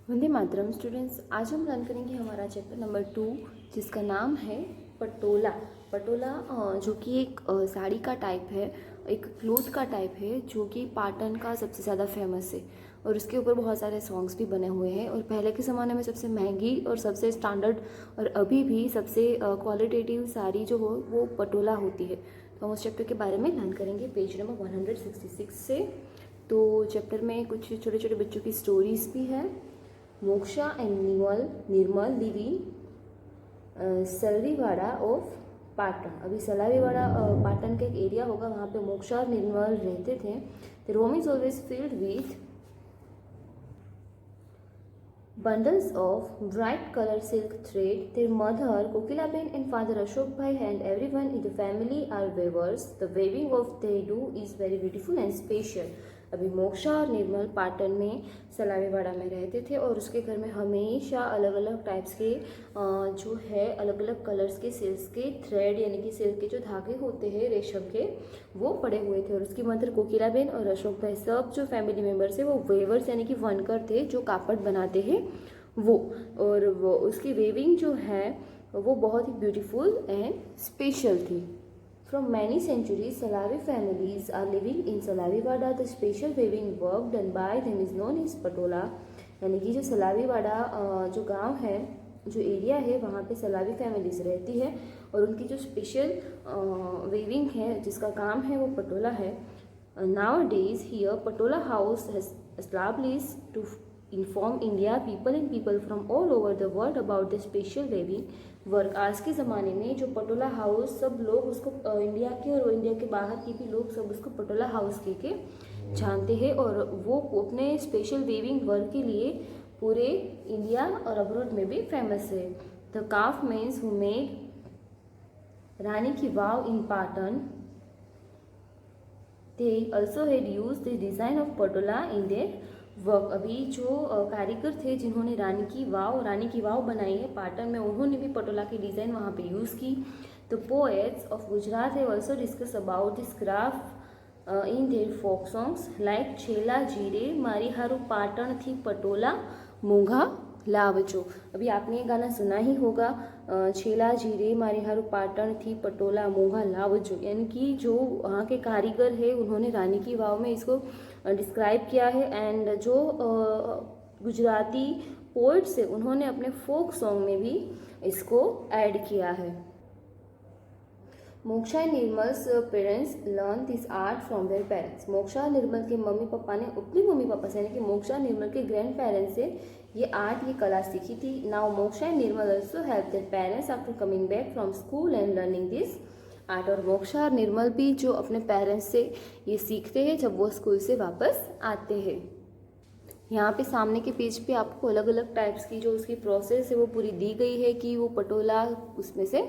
Vande Mataram students. आज हम learn करेंगे हमारा चैप्टर नंबर 2 जिसका नाम है पटोला। पटोला जो कि एक साड़ी का टाइप है, एक क्लोथ का टाइप है जो कि पाटन का सबसे ज़्यादा फेमस है और उसके ऊपर बहुत सारे सॉन्ग्स भी बने हुए हैं। और पहले के ज़माने में सबसे महंगी और सबसे स्टैंडर्ड और अभी भी सबसे क्वालिटेटिव साड़ी जो हो वो पटोला होती है। तो हम उस चैप्टर के बारे में लर्न करेंगे पेज नंबर 166 से। तो चैप्टर में कुछ छोटे छोटे बच्चों की स्टोरीज भी है। Moksha and Nirmal live in Salariwada of Patan. अभी सलारीवाड़ा पाटन का एक एरिया होगा, वहाँ पे मोक्षा और निर्मल रहते थे। The room is always filled with bundles of bright colored silk thread. Their mother Kokilaben and father Ashok Bhai and everyone in the family are weavers. The weaving of they do is very beautiful and special. अभी मोक्षा और निर्मल पाटन में सलामीवाड़ा में रहते थे और उसके घर में हमेशा अलग अलग टाइप्स के जो है अलग अलग कलर्स के सिल्क के थ्रेड यानी कि सिल्क के जो धागे होते हैं रेशम के वो पड़े हुए थे। और उसकी मदर कोकिलाबेन और अशोक भाई सब जो फैमिली मेम्बर्स है वो वेवर्स यानी कि वनकर थे जो कापड़ बनाते हैं वो। और वो उसकी वेविंग जो है वो बहुत ही ब्यूटीफुल एंड स्पेशल थी। From many centuries, Salavi families are living in Salaviwada. The special weaving work done by them is known as Patola. यानी कि जो सलावीवाड़ा जो गांव है, जो एरिया है, वहाँ पे सलावी फैमिलीज रहती है और उनकी जो स्पेशल वेविंग है जिसका काम है वो पटोला है। Nowadays here Patola House has established to inform India people from all over the world about the special weaving work. आज के ज़माने में जो पटोला हाउस सब लोग उसको इंडिया के और इंडिया के बाहर के भी लोग सब उसको पटोला हाउस कह के जानते हैं और वो अपने स्पेशल वेविंग वर्क के लिए पूरे इंडिया और अब्रॉड में भी फेमस है। The craftsmen who made Rani की Vav in Patan they also had use the design of patola in their work. अभी जो कारीगर थे जिन्होंने रानी की वाव बनाई है पाटन में, उन्होंने भी पटोला की डिज़ाइन वहाँ पे यूज़ की। तो poets of Gujarat have also discuss about this craft in their folk songs like छेला जीरे मारी हारू पाटन थी पटोला मोंघा लावजो। अभी आपने ये गाना सुना ही होगा, छेला जीरे मारी हारू पाटन थी पटोला मोंघा लावजो। यानी कि जो वहाँ के कारीगर है उन्होंने रानी की वाव में इसको डिस्क्राइब किया है एंड जो गुजराती पोइट्स है उन्होंने अपने फोक सॉन्ग में भी इसको ऐड किया है। Moksha and Nirmal's parents learn this art from their parents. Moksha Nirmal के मम्मी पापा ने अपने मम्मी पापा से यानी कि मोक्षा निर्मल के ग्रैंड पेरेंट्स से ये कला सीखी थी। Now moksha and Nirmal also help their parents after coming back from school and learning this art. और मोक्षा और निर्मल भी जो अपने पेरेंट्स से ये सीखते हैं जब वो स्कूल से वापस आते हैं। यहाँ पे सामने के पेज पे आपको अलग अलग टाइप्स की जो उसकी प्रोसेस है वो पूरी दी गई है कि वो पटोला उसमें से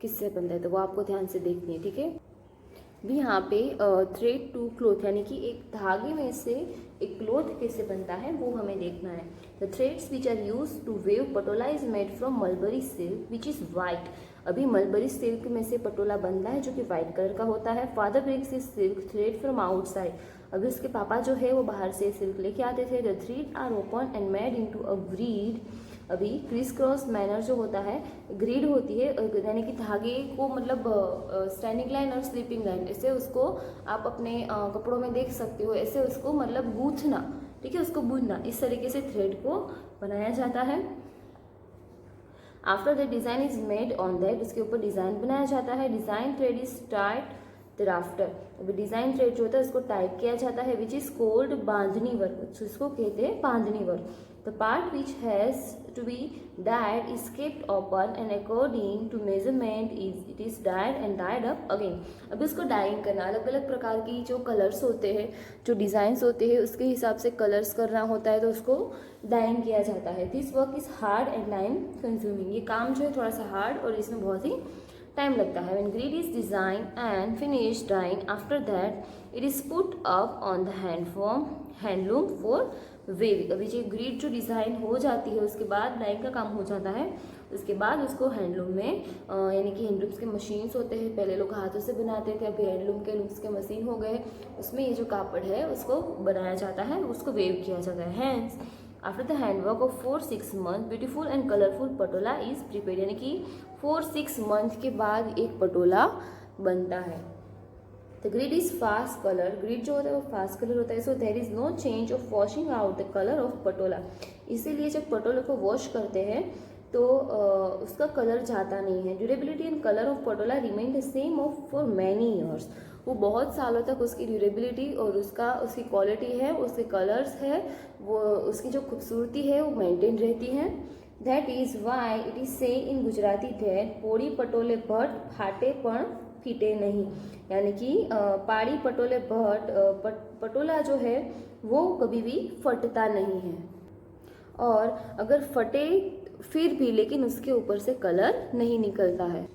किससे बनता है, तो वो आपको ध्यान से देखनी है, ठीक है। भी यहाँ पे थ्रेड टू क्लोथ यानी कि एक धागे में से एक क्लोथ कैसे बनता है वो हमें देखना है। The threads which are use to weave patola is made from mulberry silk which is white. अभी मलबरी सिल्क में से पटोला बनता है जो कि वाइट कलर का होता है। Father brings this silk thread from outside. अभी उसके पापा जो है वो बाहर से सिल्क लेके आते थे। The thread are open and made into a grid. अभी क्रिस क्रॉस मैनर जो होता है, ग्रीड होती है यानी कि धागे को मतलब स्टैंडिंग लाइन और स्लीपिंग लाइन, ऐसे उसको आप अपने कपड़ों में देख सकते हो, ऐसे उसको मतलब गूंथना, ठीक है, उसको बुनना, इस तरीके से थ्रेड को बनाया जाता है। After the design is made on that, उसके ऊपर डिज़ाइन बनाया जाता है। Design thread is tied thereafter। अभी डिज़ाइन थ्रेड जो होता है उसको टाइप किया जाता है which is called bandhani work, इसको कहते हैं bandhani work. The part which has to be dyed is kept open and according to measurement it is dyed and dyed up again. अभी उसको डाइंग करना, अलग अलग प्रकार की जो कलर्स होते हैं, जो डिज़ाइंस होते हैं उसके हिसाब से कलर्स करना होता है तो उसको डाइंग किया जाता है। This work is hard and time consuming. ये काम जो है थोड़ा सा हार्ड और इसमें बहुत ही टाइम लगता है। When grid is designed and finished dyeing, after that it is put up on the handloom for weaving। अभी जो ग्रिड जो डिज़ाइन हो जाती है उसके बाद डाइंग का काम हो जाता है, उसके बाद उसको हैंडलूम में यानी कि हैंडलूम्स के मशीन्स होते हैं, पहले लोग हाथों से बनाते थे, अभी हैंडलूम के लूम्स के मशीन हो गए, उसमें ये जो कापड़ है उसको बनाया जाता है, उसको वेव किया जाता है। Hence after the handwork of 4-6 month beautiful and colourful patola is prepare, यानी कि 4-6 मंथ के बाद एक पटोला बनता है। The grid is fast colour, grid जो होता है वो फास्ट कलर होता है, so there is no change of washing out the colour of patola. इसीलिए जब पटोले को वॉश करते हैं तो उसका कलर जाता नहीं है। Durability and colour of Patola remain the same of for many years, वो बहुत सालों तक उसकी ड्यूरेबिलिटी और उसकी क्वालिटी है, उसके कलर्स है, वो उसकी जो खूबसूरती है वो मेंटेन रहती है। That is why it is से इन गुजराती दैट पोड़ी पटोले भट्ट फाटे पण फीटे नहीं, यानी कि पाड़ी पटोले भट्ट पटोला जो है वो कभी भी फटता नहीं है, और अगर फटे फिर भी लेकिन उसके ऊपर से कलर नहीं निकलता है।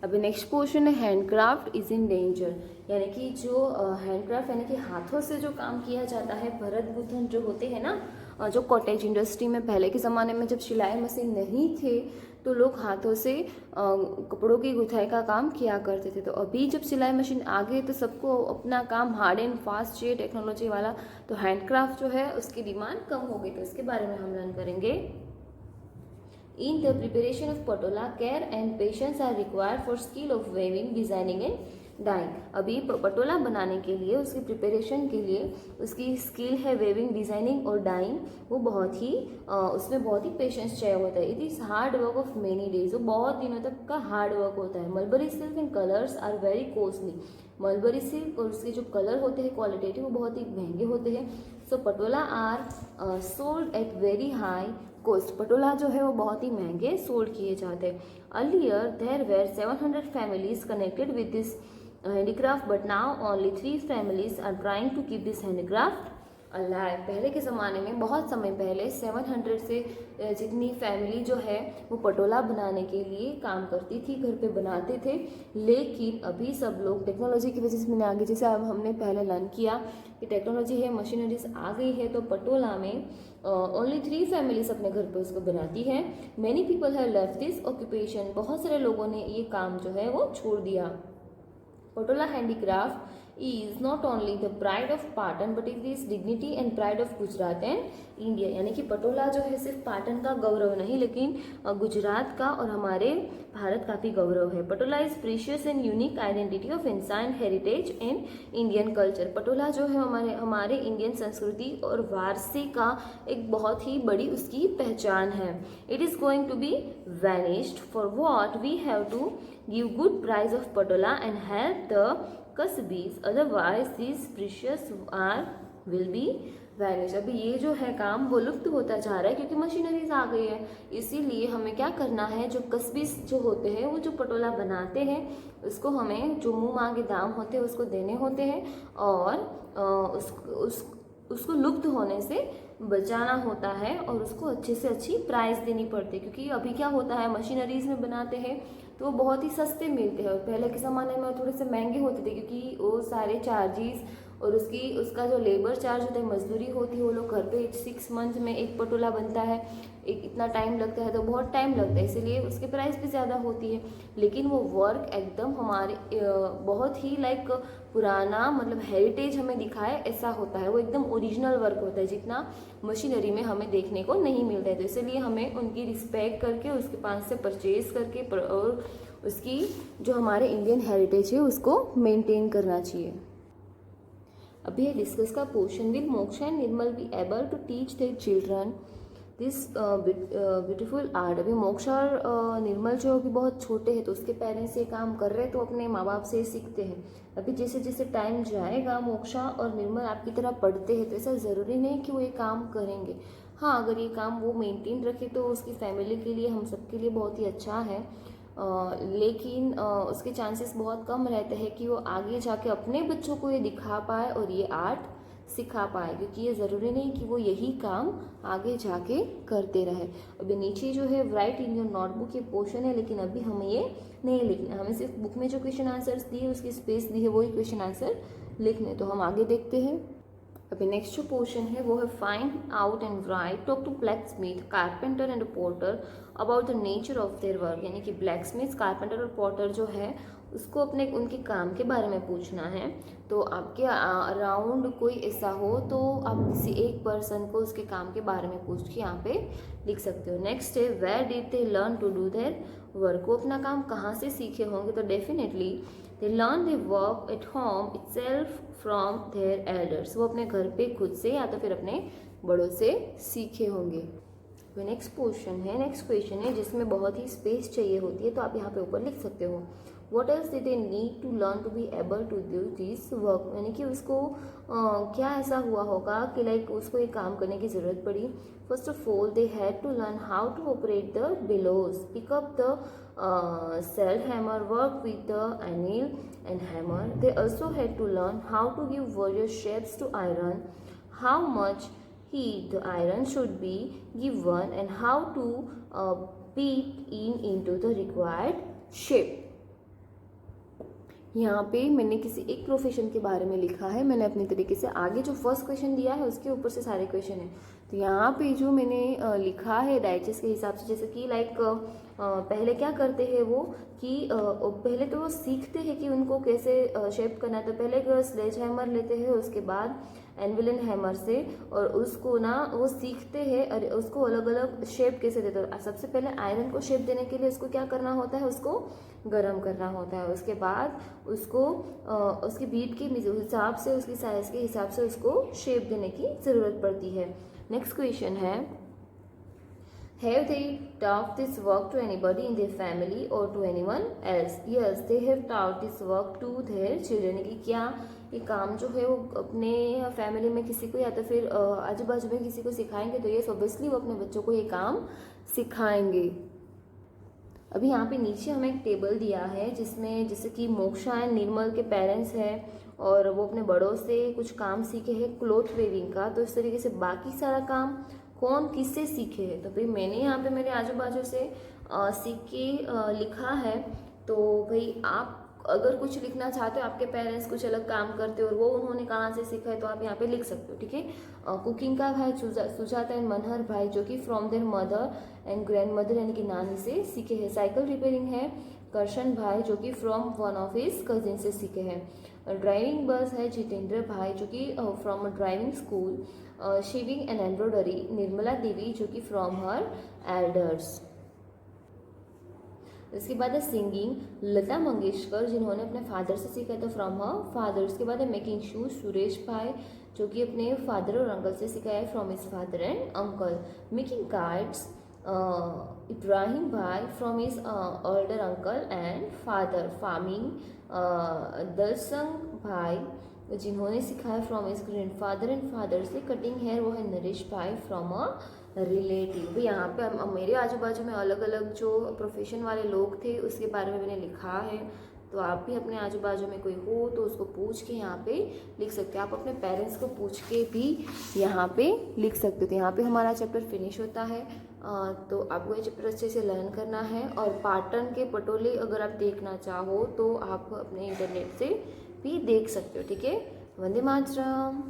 अभी नेक्स्ट पोर्शन है हैंडक्राफ्ट इज इन डेंजर, यानी कि जो हैंडक्राफ्ट यानी कि हाथों से जो काम किया जाता है, भरत गुथन जो होते हैं ना, जो कॉटेज इंडस्ट्री में पहले के ज़माने में जब सिलाई मशीन नहीं थे तो लोग हाथों से कपड़ों की गुथाई का काम किया करते थे। तो अभी जब सिलाई मशीन आ गई तो सबको अपना काम हार्ड एंड फास्ट चाहिए, टेक्नोलॉजी वाला, तो हैंडक्राफ्ट जो है उसकी डिमांड कम हो गई। तो इसके बारे में हम लर्न करेंगे। In the preparation of patola, care and patience are required for skill of weaving, designing and dyeing। अभी पटोला बनाने के लिए, उसकी प्रिपरेशन के लिए उसकी स्किल है वेविंग, डिज़ाइनिंग और डाइंग, वो बहुत ही उसमें बहुत ही पेशेंस चाहिए होता है। It is hard work of many days, वो बहुत दिनों तक का हार्ड वर्क होता है। Mulberry silk and colours are very costly, mulberry silk और उसके जो कलर होते हैं क्वालिटेटिव वो बहुत ही महंगे होते हैं। So patola are sold at very high cost, patola जो है वो बहुत ही महंगे सोल्ड किए जाते हैं। Earlier there were 700 families connected with this handicraft, but now only 3 families are trying to keep this handicraft alive. पहले के ज़माने में बहुत समय पहले 700 से जितनी फैमिली जो है वो पटोला बनाने के लिए काम करती थी, घर पे बनाते थे। लेकिन अभी सब लोग टेक्नोलॉजी की वजह से मैंने आगे, जैसे अब हमने पहले लर्न किया कि टेक्नोलॉजी है, मशीनरीज आ गई है, तो पटोला में ओनली 3 फैमिलीज अपने घर पे उसको बनाती हैं। Many people have left this occupation, बहुत सारे लोगों ने ये काम जो है वो छोड़ दिया। Patola handicraft is not only the pride of Patan but it is dignity and pride of Gujarat and India, यानी कि पटोला जो है सिर्फ पाटन का गौरव नहीं लेकिन गुजरात का और हमारे भारत का भी गौरव है। Patola is precious and unique identity of इंसान heritage and Indian culture, patola जो है हमारे इंडियन संस्कृति और वारसे का एक बहुत ही बड़ी उसकी पहचान है। It is going to be vanished, for what we have to give good price of patola and help the कसबीज, otherwise this precious art will be vanish. अभी ये जो है काम वो लुप्त होता जा रहा है क्योंकि मशीनरीज आ गई है। इसीलिए हमें क्या करना है, जो कस्बीज जो होते हैं वो जो पटोला बनाते हैं उसको हमें जो मुंह मांगे दाम होते हैं उसको देने होते हैं और उसको लुप्त होने से बचाना होता है और उसको अच्छे से अच्छी प्राइस देनी पड़ती है। क्योंकि अभी क्या होता है, मशीनरीज में बनाते हैं तो वो बहुत ही सस्ते मिलते हैं और पहले के ज़माने में थोड़े से महंगे होते थे क्योंकि वो सारे चार्जेस और उसका जो लेबर चार्ज होता है, मजदूरी होती है, वो लोग घर पे 6 मंथ में एक पटोला बनता है, इतना टाइम लगता है, तो बहुत टाइम लगता है, इसलिए उसकी प्राइस भी ज़्यादा होती है। लेकिन वो वर्क एकदम हमारे बहुत ही लाइक पुराना, मतलब हेरिटेज हमें दिखाए ऐसा होता है, वो एकदम ओरिजिनल वर्क होता है जितना मशीनरी में हमें देखने को नहीं मिलता है। तो इसलिए हमें उनकी रिस्पेक्ट करके उसके पास से परचेज करके और उसकी जो हमारे इंडियन हेरिटेज है उसको मेंटेन करना चाहिए। अभी डिस्कस का portion, will Moksha and Nirmal be able to teach their children this beautiful art. अभी मोक्षा और निर्मल जो अभी बहुत छोटे हैं तो उसके पेरेंट्स ये काम कर रहे हैं तो अपने माँ बाप से सीखते हैं। अभी जैसे जैसे टाइम जाएगा मोक्षा और निर्मल आपकी तरह पढ़ते हैं तो ऐसा ज़रूरी नहीं कि वो ये काम करेंगे। हाँ, अगर ये काम वो मेंटेन रखे तो उसकी फैमिली के लिए, हम सबके लिए बहुत ही अच्छा है। लेकिन उसके चांसेस बहुत कम रहते हैं कि वो आगे जाके अपने बच्चों को ये दिखा पाए और ये आर्ट सिखा पाए, क्योंकि ये ज़रूरी नहीं कि वो यही काम आगे जाके करते रहे। अभी नीचे जो है राइट इन योर नोटबुक ये पोर्शन है, लेकिन अभी हमें ये नहीं लिखना, हमें सिर्फ बुक में जो क्वेश्चन आंसर्स दिए उसकी स्पेस दी है वही क्वेश्चन आंसर लिखने। तो हम आगे देखते हैं। अभी नेक्स्ट जो पोर्शन है वो है find out and write, talk to blacksmith, carpenter and porter about the nature of their work, यानी कि ब्लैक स्मिथ, कारपेंटर और पोर्टर जो है उसको अपने उनके काम के बारे में पूछना है। तो आपके अराउंड कोई ऐसा हो तो आप किसी एक पर्सन को उसके काम के बारे में पूछ के यहाँ पे लिख सकते हो। नेक्स्ट है where did they learn to do their work, वो अपना काम कहाँ से सीखे होंगे, तो definitely they learn they work at home itself from their elders, वो अपने घर पे खुद से या तो फिर अपने बड़ों से सीखे होंगे। तो नेक्स्ट क्वेश्चन है जिसमें बहुत ही स्पेस चाहिए होती है, तो आप यहाँ पे ऊपर लिख सकते हो what else did they need to learn to be able to do this work, यानी कि उसको क्या ऐसा हुआ होगा कि लाइक उसको ये काम करने की ज़रूरत पड़ी। First of all they had to learn how to operate the bellows, pick up the sell hammer, work with the anvil and hammer. They also had to learn how to give various shapes to iron, how much heat the iron should be given and how to beat into the required shape। यहाँ पे मैंने किसी एक profession के बारे में लिखा है, मैंने अपने तरीके से आगे जो फर्स्ट क्वेश्चन दिया है उसके ऊपर से सारे क्वेश्चन हैं। तो यहाँ पे जो मैंने लिखा है डाइजेस्ट के हिसाब से, जैसे कि लाइक पहले क्या करते हैं वो कि पहले तो वो सीखते हैं कि उनको कैसे शेप करना है। तो पहले स्लेज हैमर लेते हैं, उसके बाद एनविल एंड हैमर से, और उसको ना वो सीखते हैं और उसको अलग अलग शेप कैसे देते हैं। सबसे पहले आयरन को शेप देने के लिए उसको क्या करना होता है, उसको गर्म करना होता है। उसके बाद उसको उसकी बीट के हिसाब से, उसकी साइज के हिसाब से उसको शेप देने की ज़रूरत पड़ती है। नेक्स्ट क्वेश्चन है have they taught this work to anybody in their family or to anyone else? Yes, they have taught this work to their children, कि क्या ये काम जो है वो अपने फैमिली में किसी को या तो फिर आजू बाजू में किसी को सिखाएंगे, तो ये ऑब्वियसली वो अपने बच्चों को ये काम सिखाएंगे। अभी यहाँ पे नीचे हमें एक टेबल दिया है जिसमें जैसे कि मोक्षा एंड निर्मल के पेरेंट्स हैं और वो अपने बड़ों से कुछ काम सीखे हैं क्लॉथ वेविंग का। तो इस तरीके से बाकी सारा काम कौन किससे सीखे हैं, तो भाई मैंने यहाँ पे मेरे आजू बाजू से सीख के लिखा है। तो भाई आप अगर कुछ लिखना चाहते हो, आपके पेरेंट्स कुछ अलग काम करते हो और वो उन्होंने कहाँ से सीखा है, तो आप यहाँ पे लिख सकते हो। ठीक है, कुकिंग का भाई सुजाता एंड मनहर भाई जो कि from there mother and grand mother यानी कि नानी से सीखे हैं। साइकिल रिपेयरिंग है करशन भाई जो कि from one of his cousin से सीखे हैं। ड्राइविंग बस है जितेंद्र भाई जो कि from driving school. Shaving and embroidery Nirmala Devi जो कि फ्रॉम हर एल्डर्स। इसके बाद है सिंगिंग लता मंगेशकर जिन्होंने अपने फादर से सीखा तो फ्रॉम हर फादर। उसके बाद है मेकिंग शूज सुरेश भाई जो कि अपने फादर और अंकल से सीखा है from his father and uncle. Making cards Ibrahim bhai from his older uncle and father. Farming Dalsang bhai जिन्होंने सीखा है from his grandfather and father से। कटिंग हेयर वो है नरेश भाई फ्रॉम अ रिलेटिव। यहाँ पे मेरे आजू बाजू में अलग अलग जो प्रोफेशन वाले लोग थे उसके बारे में मैंने लिखा है। तो आप भी अपने आजू बाजू में कोई हो तो उसको पूछ के यहाँ पे लिख सकते हैं। आप अपने पेरेंट्स को पूछ के भी यहाँ पे लिख सकते हो। तो यहाँ पे हमारा चैप्टर फिनिश होता है। तो आपको ये चैप्टर अच्छे से लर्न करना है। और पाटन के पटोले अगर आप देखना चाहो तो आप अपने इंटरनेट से भी देख सकते हो। ठीक है, वंदे मातरम।